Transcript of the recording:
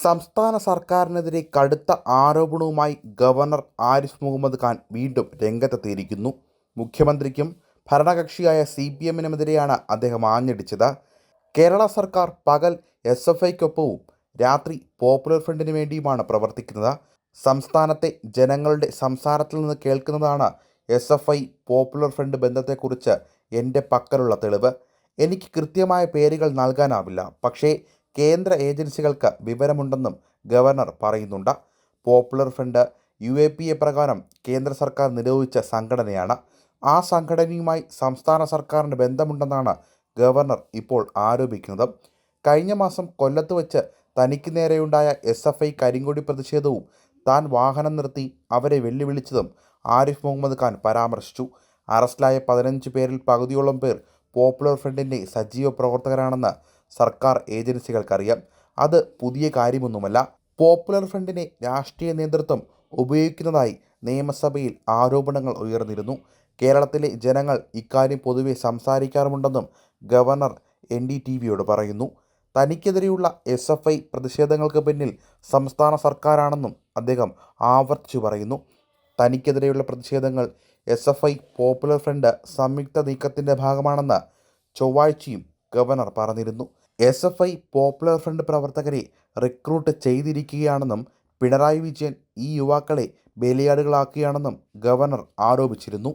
സംസ്ഥാന സർക്കാരിനെതിരെ കടുത്ത ആരോപണവുമായി ഗവർണർ ആരിഫ് മുഹമ്മദ് ഖാൻ വീണ്ടും രംഗത്തെത്തിയിരിക്കുന്നു. മുഖ്യമന്ത്രിക്കും ഭരണകക്ഷിയായ CPM-നുമെതിരെയാണ് അദ്ദേഹം ആഞ്ഞടിച്ചത്. കേരള സർക്കാർ പകൽ SFIക്കൊപ്പവും രാത്രി പോപ്പുലർ ഫ്രണ്ടിന് വേണ്ടിയുമാണ് പ്രവർത്തിക്കുന്നത്. സംസ്ഥാനത്തെ ജനങ്ങളുടെ സംസാരത്തിൽ നിന്ന് കേൾക്കുന്നതാണ് SFI പോപ്പുലർ ഫ്രണ്ട് ബന്ധത്തെക്കുറിച്ച് എൻ്റെ പക്കലുള്ള തെളിവ്. എനിക്ക് കൃത്യമായ പേരുകൾ നൽകാനാവില്ല, പക്ഷേ കേന്ദ്ര ഏജൻസികൾക്ക് വിവരമുണ്ടെന്നും ഗവർണർ പറയുന്നുണ്ട്. പോപ്പുലർ ഫ്രണ്ട് UAPA പ്രകാരം കേന്ദ്ര സർക്കാർ നിരോധിച്ച സംഘടനയാണ്. ആ സംഘടനയുമായി സംസ്ഥാന സർക്കാരിന് ബന്ധമുണ്ടെന്നാണ് ഗവർണർ ഇപ്പോൾ ആരോപിക്കുന്നത്. കഴിഞ്ഞ മാസം കൊല്ലത്ത് വെച്ച് തനിക്ക് നേരെയുണ്ടായ SFI കരിങ്കൊടി പ്രതിഷേധവും താൻ വാഹനം നിർത്തി അവരെ വെല്ലുവിളിച്ചതും ആരിഫ് മുഹമ്മദ് ഖാൻ പരാമർശിച്ചു. അറസ്റ്റിലായ 15 പേരിൽ പകുതിയോളം പേർ പോപ്പുലർ ഫ്രണ്ടിൻ്റെ സജീവ പ്രവർത്തകരാണെന്ന് സർക്കാർ ഏജൻസികൾക്കറിയാം. അത് പുതിയ കാര്യമൊന്നുമല്ല. പോപ്പുലർ ഫ്രണ്ടിനെ രാഷ്ട്രീയ നേതൃത്വം ഉപയോഗിക്കുന്നതായി നിയമസഭയിൽ ആരോപണങ്ങൾ ഉയർന്നിരുന്നു. കേരളത്തിലെ ജനങ്ങൾ ഇക്കാര്യം പൊതുവെ സംസാരിക്കാറുമുണ്ടെന്നും ഗവർണർ NDTVയോട് പറയുന്നു. തനിക്കെതിരെയുള്ള SFI പ്രതിഷേധങ്ങൾക്ക് പിന്നിൽ സംസ്ഥാന സർക്കാരാണെന്നും അദ്ദേഹം ആവർത്തിച്ചു പറയുന്നു. തനിക്കെതിരെയുള്ള പ്രതിഷേധങ്ങൾ SFI പോപ്പുലർ ഫ്രണ്ട് സംയുക്ത നീക്കത്തിൻ്റെ ഭാഗമാണെന്ന് ചൊവ്വാഴ്ചയും ഗവർണർ പറഞ്ഞിരുന്നു. SFI പോപ്പുലർ ഫ്രണ്ട് പ്രവർത്തകരെ റിക്രൂട്ട് ചെയ്തിരിക്കുകയാണെന്നും പിണറായി വിജയൻ ഈ യുവാക്കളെ ബലിയാടുകളാക്കുകയാണെന്നും ഗവർണർ ആരോപിച്ചിരുന്നു.